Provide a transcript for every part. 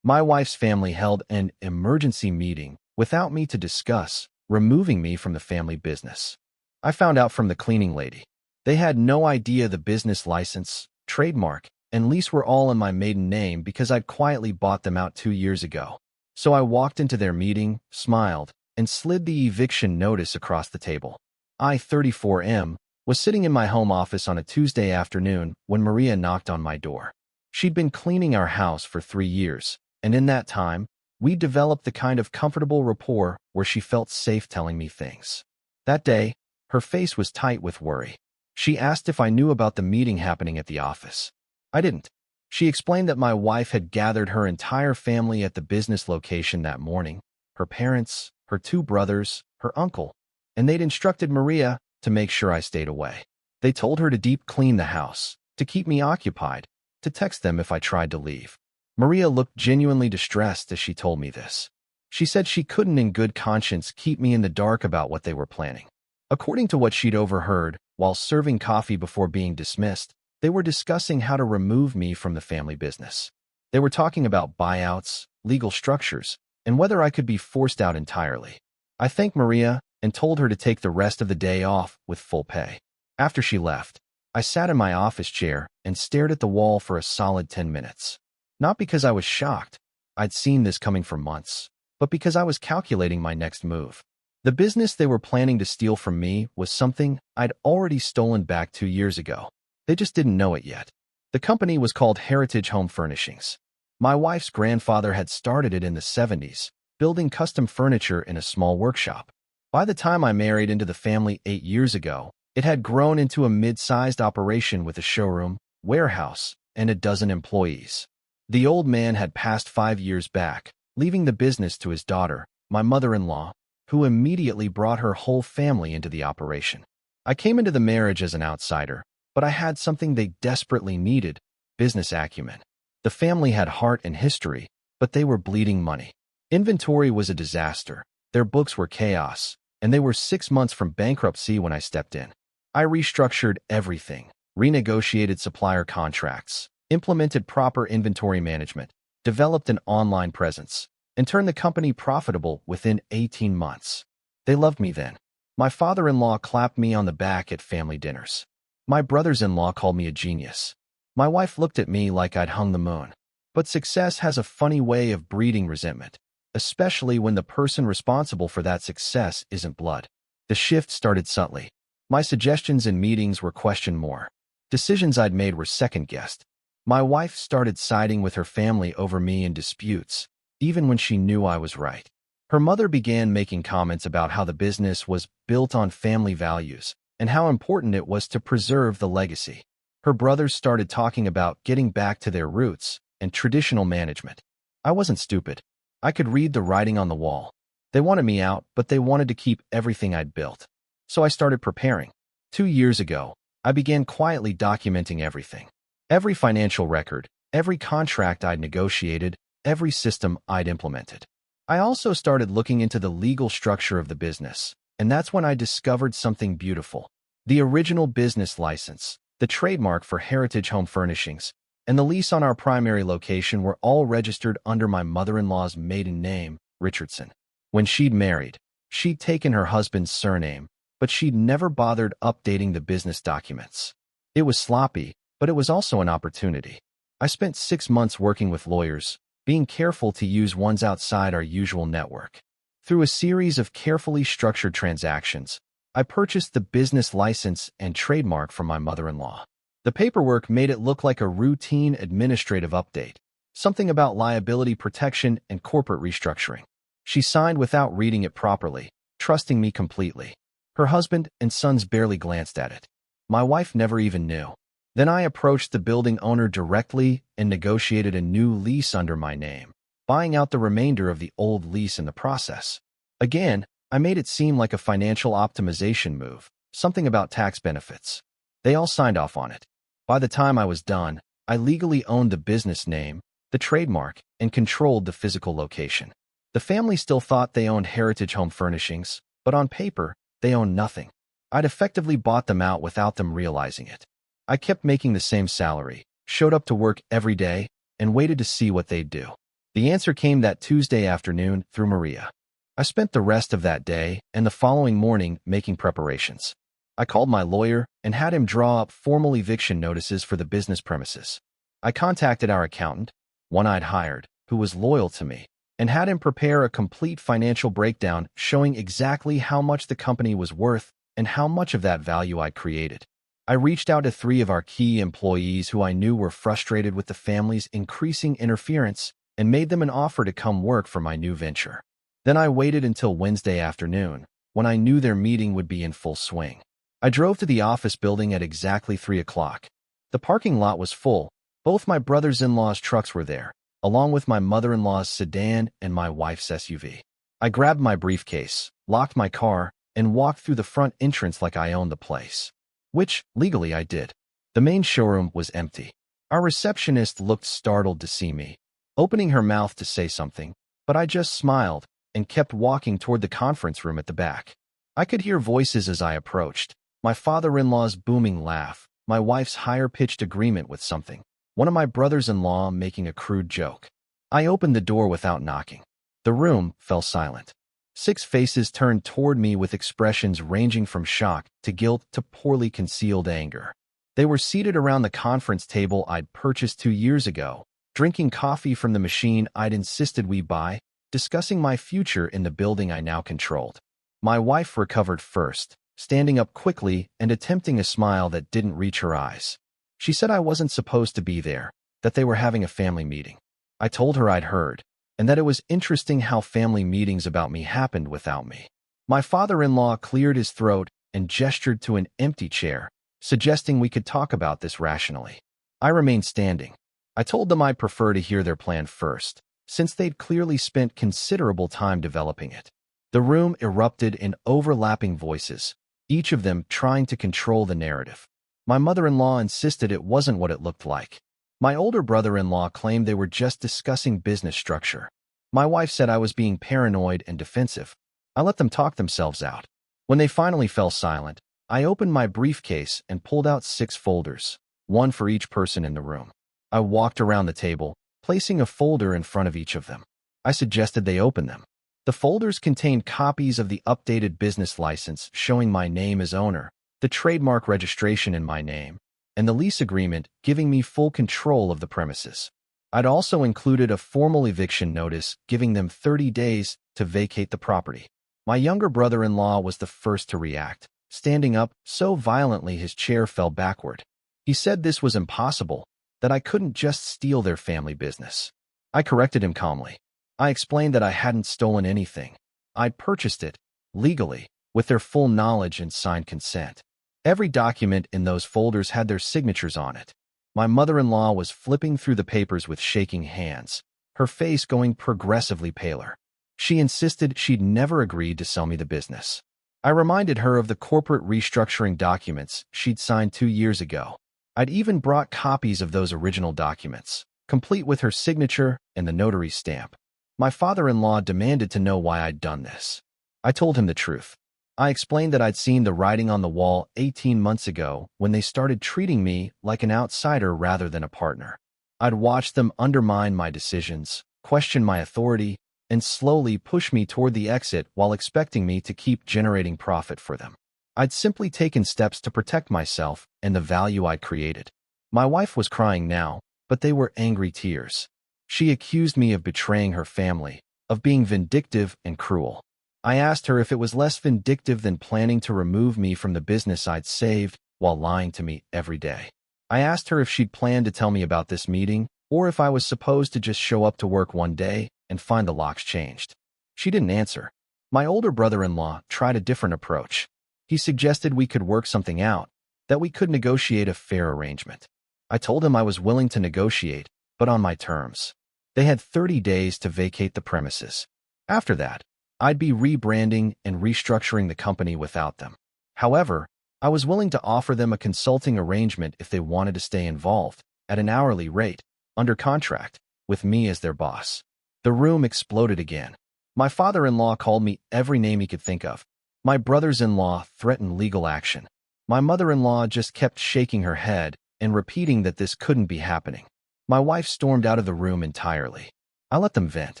My wife's family held an emergency meeting without me to discuss removing me from the family business. I found out from the cleaning lady. They had no idea the business license, trademark, and lease were all in my maiden name because I'd quietly bought them out 2 years ago. So I walked into their meeting, smiled, and slid the eviction notice across the table. I, 34M, was sitting in my home office on a Tuesday afternoon when Maria knocked on my door. She'd been cleaning our house for 3 years, and in that time, we developed the kind of comfortable rapport where she felt safe telling me things. That day, her face was tight with worry. She asked if I knew about the meeting happening at the office. I didn't. She explained that my wife had gathered her entire family at the business location that morning, her parents, her 2 brothers, her uncle, and they'd instructed Maria to make sure I stayed away. They told her to deep clean the house, to keep me occupied, to text them if I tried to leave. Maria looked genuinely distressed as she told me this. She said she couldn't in good conscience keep me in the dark about what they were planning. According to what she'd overheard, while serving coffee before being dismissed, they were discussing how to remove me from the family business. They were talking about buyouts, legal structures, and whether I could be forced out entirely. I thanked Maria and told her to take the rest of the day off with full pay. After she left, I sat in my office chair and stared at the wall for a solid 10 minutes. Not because I was shocked, I'd seen this coming for months, but because I was calculating my next move. The business they were planning to steal from me was something I'd already stolen back 2 years ago. They just didn't know it yet. The company was called Heritage Home Furnishings. My wife's grandfather had started it in the 70s, building custom furniture in a small workshop. By the time I married into the family 8 years ago, it had grown into a mid-sized operation with a showroom, warehouse, and a dozen employees. The old man had passed 5 years back, leaving the business to his daughter, my mother-in-law, who immediately brought her whole family into the operation. I came into the marriage as an outsider, but I had something they desperately needed: business acumen. The family had heart and history, but they were bleeding money. Inventory was a disaster, their books were chaos, and they were 6 months from bankruptcy when I stepped in. I restructured everything, renegotiated supplier contracts, implemented proper inventory management, developed an online presence, and turned the company profitable within 18 months. They loved me then. My father-in-law clapped me on the back at family dinners. My brothers-in-law called me a genius. My wife looked at me like I'd hung the moon. But success has a funny way of breeding resentment, especially when the person responsible for that success isn't blood. The shift started subtly. My suggestions in meetings were questioned more. Decisions I'd made were second-guessed. My wife started siding with her family over me in disputes, even when she knew I was right. Her mother began making comments about how the business was built on family values and how important it was to preserve the legacy. Her brothers started talking about getting back to their roots and traditional management. I wasn't stupid. I could read the writing on the wall. They wanted me out, but they wanted to keep everything I'd built. So I started preparing. 2 years ago, I began quietly documenting everything. Every financial record, every contract I'd negotiated, every system I'd implemented. I also started looking into the legal structure of the business, and that's when I discovered something beautiful. The original business license, the trademark for Heritage Home Furnishings, and the lease on our primary location were all registered under my mother-in-law's maiden name, Richardson. When she'd married, she'd taken her husband's surname, but she'd never bothered updating the business documents. It was sloppy, but it was also an opportunity. I spent 6 months working with lawyers, being careful to use ones outside our usual network. Through a series of carefully structured transactions, I purchased the business license and trademark from my mother-in-law. The paperwork made it look like a routine administrative update, something about liability protection and corporate restructuring. She signed without reading it properly, trusting me completely. Her husband and sons barely glanced at it. My wife never even knew. Then I approached the building owner directly and negotiated a new lease under my name, buying out the remainder of the old lease in the process. Again, I made it seem like a financial optimization move, something about tax benefits. They all signed off on it. By the time I was done, I legally owned the business name, the trademark, and controlled the physical location. The family still thought they owned Heritage Home Furnishings, but on paper, they owned nothing. I'd effectively bought them out without them realizing it. I kept making the same salary, showed up to work every day, and waited to see what they'd do. The answer came that Tuesday afternoon through Maria. I spent the rest of that day and the following morning making preparations. I called my lawyer and had him draw up formal eviction notices for the business premises. I contacted our accountant, one I'd hired, who was loyal to me, and had him prepare a complete financial breakdown showing exactly how much the company was worth and how much of that value I created. I reached out to 3 of our key employees who I knew were frustrated with the family's increasing interference and made them an offer to come work for my new venture. Then I waited until Wednesday afternoon, when I knew their meeting would be in full swing. I drove to the office building at exactly 3 o'clock. The parking lot was full. Both my brothers-in-law's trucks were there, along with my mother-in-law's sedan and my wife's SUV. I grabbed my briefcase, locked my car, and walked through the front entrance like I owned the place. Which, legally, I did. The main showroom was empty. Our receptionist looked startled to see me, opening her mouth to say something, but I just smiled and kept walking toward the conference room at the back. I could hear voices as I approached, my father-in-law's booming laugh, my wife's higher-pitched agreement with something, one of my brothers-in-law making a crude joke. I opened the door without knocking. The room fell silent. 6 faces turned toward me with expressions ranging from shock to guilt to poorly concealed anger. They were seated around the conference table I'd purchased 2 years ago, drinking coffee from the machine I'd insisted we buy, discussing my future in the building I now controlled. My wife recovered first, standing up quickly and attempting a smile that didn't reach her eyes. She said I wasn't supposed to be there, that they were having a family meeting. I told her I'd heard, and that it was interesting how family meetings about me happened without me. My father-in-law cleared his throat and gestured to an empty chair, suggesting we could talk about this rationally. I remained standing. I told them I'd prefer to hear their plan first, since they'd clearly spent considerable time developing it. The room erupted in overlapping voices, each of them trying to control the narrative. My mother-in-law insisted it wasn't what it looked like. My older brother-in-law claimed they were just discussing business structure. My wife said I was being paranoid and defensive. I let them talk themselves out. When they finally fell silent, I opened my briefcase and pulled out 6 folders, one for each person in the room. I walked around the table, placing a folder in front of each of them. I suggested they open them. The folders contained copies of the updated business license showing my name as owner, the trademark registration in my name, and the lease agreement giving me full control of the premises. I'd also included a formal eviction notice giving them 30 days to vacate the property. My younger brother-in-law was the first to react, standing up so violently his chair fell backward. He said this was impossible, that I couldn't just steal their family business. I corrected him calmly. I explained that I hadn't stolen anything. I'd purchased it, legally, with their full knowledge and signed consent. Every document in those folders had their signatures on it. My mother-in-law was flipping through the papers with shaking hands, her face going progressively paler. She insisted she'd never agreed to sell me the business. I reminded her of the corporate restructuring documents she'd signed 2 years ago. I'd even brought copies of those original documents, complete with her signature and the notary's stamp. My father-in-law demanded to know why I'd done this. I told him the truth. I explained that I'd seen the writing on the wall 18 months ago when they started treating me like an outsider rather than a partner. I'd watched them undermine my decisions, question my authority, and slowly push me toward the exit while expecting me to keep generating profit for them. I'd simply taken steps to protect myself and the value I'd created. My wife was crying now, but they were angry tears. She accused me of betraying her family, of being vindictive and cruel. I asked her if it was less vindictive than planning to remove me from the business I'd saved while lying to me every day. I asked her if she'd planned to tell me about this meeting, or if I was supposed to just show up to work one day and find the locks changed. She didn't answer. My older brother-in-law tried a different approach. He suggested we could work something out, that we could negotiate a fair arrangement. I told him I was willing to negotiate, but on my terms. They had 30 days to vacate the premises. After that, I'd be rebranding and restructuring the company without them. However, I was willing to offer them a consulting arrangement if they wanted to stay involved, at an hourly rate, under contract, with me as their boss. The room exploded again. My father-in-law called me every name he could think of. My brothers-in-law threatened legal action. My mother-in-law just kept shaking her head and repeating that this couldn't be happening. My wife stormed out of the room entirely. I let them vent.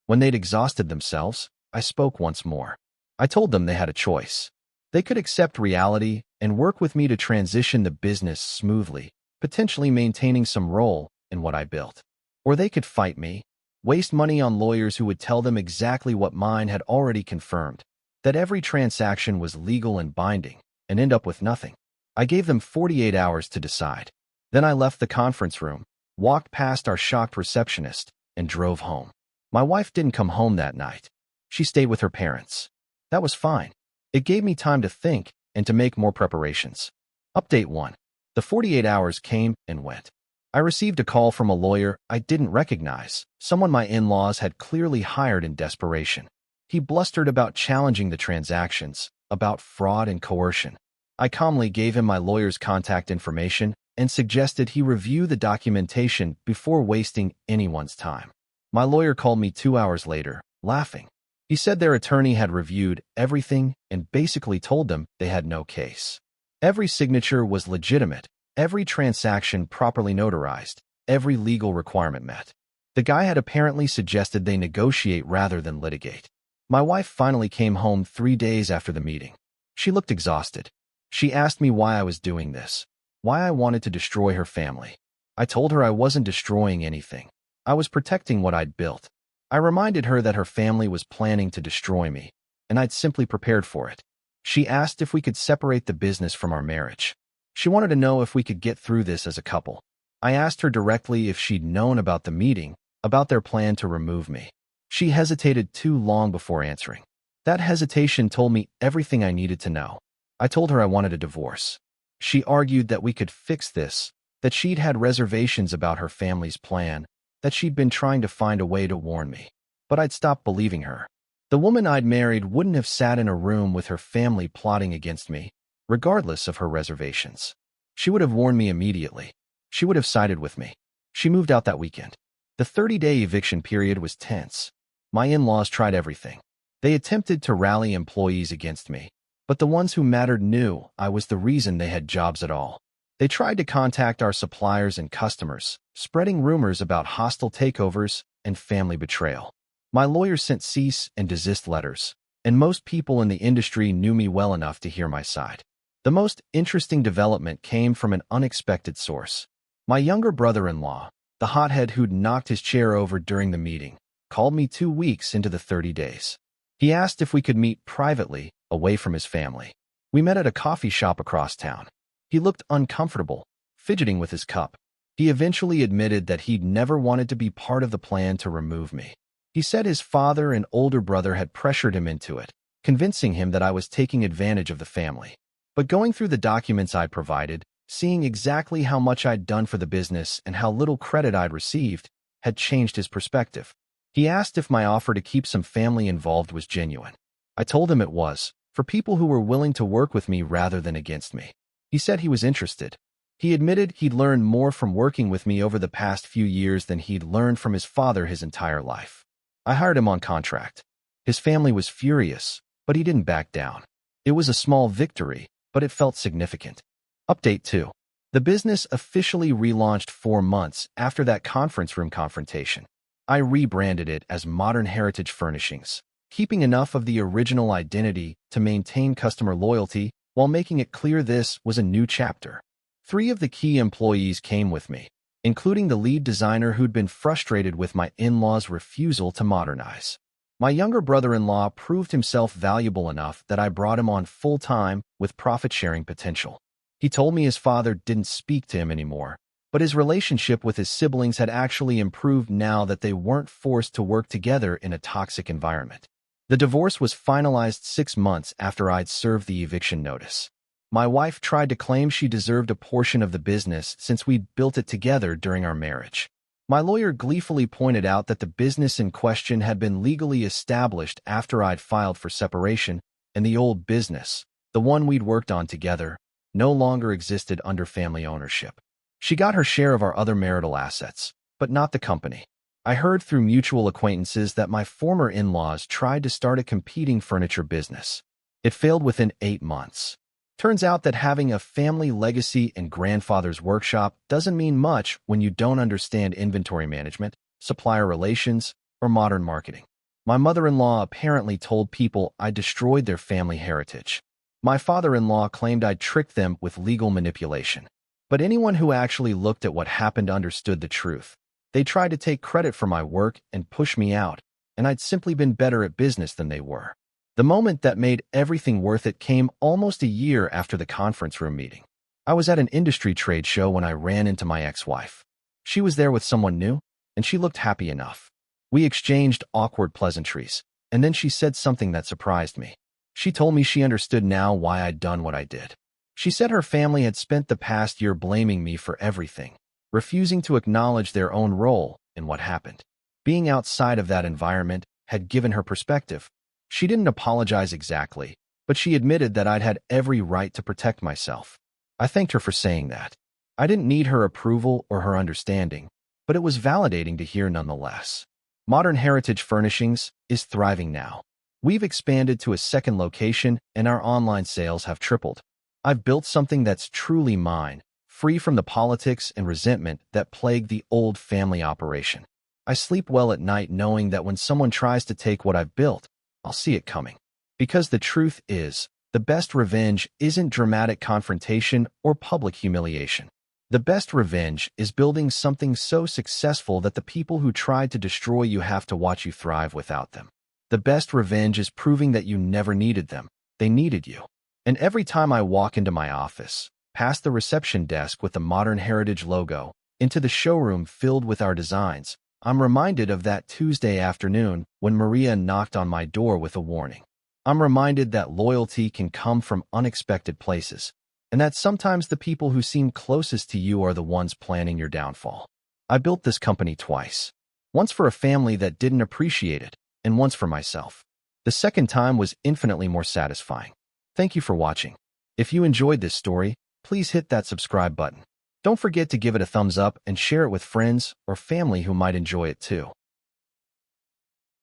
When they'd exhausted themselves, I spoke once more. I told them they had a choice. They could accept reality and work with me to transition the business smoothly, potentially maintaining some role in what I built. Or they could fight me, waste money on lawyers who would tell them exactly what mine had already confirmed, that every transaction was legal and binding, and end up with nothing. I gave them 48 hours to decide. Then I left the conference room, walked past our shocked receptionist, and drove home. My wife didn't come home that night. She stayed with her parents. That was fine. It gave me time to think and to make more preparations. Update 1. The 48 hours came and went. I received a call from a lawyer I didn't recognize, someone my in-laws had clearly hired in desperation. He blustered about challenging the transactions, about fraud and coercion. I calmly gave him my lawyer's contact information and suggested he review the documentation before wasting anyone's time. My lawyer called me 2 hours later, laughing. He said their attorney had reviewed everything and basically told them they had no case. Every signature was legitimate, every transaction properly notarized, every legal requirement met. The guy had apparently suggested they negotiate rather than litigate. My wife finally came home 3 days after the meeting. She looked exhausted. She asked me why I was doing this, why I wanted to destroy her family. I told her I wasn't destroying anything. I was protecting what I'd built. I reminded her that her family was planning to destroy me, and I'd simply prepared for it. She asked if we could separate the business from our marriage. She wanted to know if we could get through this as a couple. I asked her directly if she'd known about the meeting, about their plan to remove me. She hesitated too long before answering. That hesitation told me everything I needed to know. I told her I wanted a divorce. She argued that we could fix this, that she'd had reservations about her family's plan, that she'd been trying to find a way to warn me. But I'd stopped believing her. The woman I'd married wouldn't have sat in a room with her family plotting against me, regardless of her reservations. She would have warned me immediately. She would have sided with me. She moved out that weekend. The 30-day eviction period was tense. My in-laws tried everything. They attempted to rally employees against me, but the ones who mattered knew I was the reason they had jobs at all. They tried to contact our suppliers and customers, spreading rumors about hostile takeovers and family betrayal. My lawyers sent cease and desist letters, and most people in the industry knew me well enough to hear my side. The most interesting development came from an unexpected source. My younger brother-in-law, the hothead who'd knocked his chair over during the meeting, called me 2 weeks into the 30 days. He asked if we could meet privately, away from his family. We met at a coffee shop across town. He looked uncomfortable, fidgeting with his cup. He eventually admitted that he'd never wanted to be part of the plan to remove me. He said his father and older brother had pressured him into it, convincing him that I was taking advantage of the family. But going through the documents I'd provided, seeing exactly how much I'd done for the business and how little credit I'd received, had changed his perspective. He asked if my offer to keep some family involved was genuine. I told him it was, for people who were willing to work with me rather than against me. He said he was interested. He admitted he'd learned more from working with me over the past few years than he'd learned from his father his entire life. I hired him on contract. His family was furious, but he didn't back down. It was a small victory, but it felt significant. Update 2. The business officially relaunched 4 months after that conference room confrontation. I rebranded it as Modern Heritage Furnishings, keeping enough of the original identity to maintain customer loyalty while making it clear this was a new chapter. 3 of the key employees came with me, including the lead designer who'd been frustrated with my in-laws' refusal to modernize. My younger brother-in-law proved himself valuable enough that I brought him on full-time with profit-sharing potential. He told me his father didn't speak to him anymore, but his relationship with his siblings had actually improved now that they weren't forced to work together in a toxic environment. The divorce was finalized 6 months after I'd served the eviction notice. My wife tried to claim she deserved a portion of the business since we'd built it together during our marriage. My lawyer gleefully pointed out that the business in question had been legally established after I'd filed for separation, and the old business, the one we'd worked on together, no longer existed under family ownership. She got her share of our other marital assets, but not the company. I heard through mutual acquaintances that my former in-laws tried to start a competing furniture business. It failed within 8 months. Turns out that having a family legacy and grandfather's workshop doesn't mean much when you don't understand inventory management, supplier relations, or modern marketing. My mother-in-law apparently told people I destroyed their family heritage. My father-in-law claimed I'd tricked them with legal manipulation. But anyone who actually looked at what happened understood the truth. They tried to take credit for my work and push me out, and I'd simply been better at business than they were. The moment that made everything worth it came almost a year after the conference room meeting. I was at an industry trade show when I ran into my ex-wife. She was there with someone new, and she looked happy enough. We exchanged awkward pleasantries, and then she said something that surprised me. She told me she understood now why I'd done what I did. She said her family had spent the past year blaming me for everything, refusing to acknowledge their own role in what happened. Being outside of that environment had given her perspective. She didn't apologize exactly, but she admitted that I'd had every right to protect myself. I thanked her for saying that. I didn't need her approval or her understanding, but it was validating to hear nonetheless. Modern Heritage Furnishings is thriving now. We've expanded to a second location and our online sales have tripled. I've built something that's truly mine, free from the politics and resentment that plagued the old family operation. I sleep well at night knowing that when someone tries to take what I've built, I'll see it coming. Because the truth is, the best revenge isn't dramatic confrontation or public humiliation. The best revenge is building something so successful that the people who tried to destroy you have to watch you thrive without them. The best revenge is proving that you never needed them. They needed you. And every time I walk into my office, past the reception desk with the Modern Heritage logo, into the showroom filled with our designs, I'm reminded of that Tuesday afternoon when Maria knocked on my door with a warning. I'm reminded that loyalty can come from unexpected places, and that sometimes the people who seem closest to you are the ones planning your downfall. I built this company twice. Once for a family that didn't appreciate it, and once for myself. The second time was infinitely more satisfying. Thank you for watching. If you enjoyed this story, please hit that subscribe button. Don't forget to give it a thumbs up and share it with friends or family who might enjoy it too.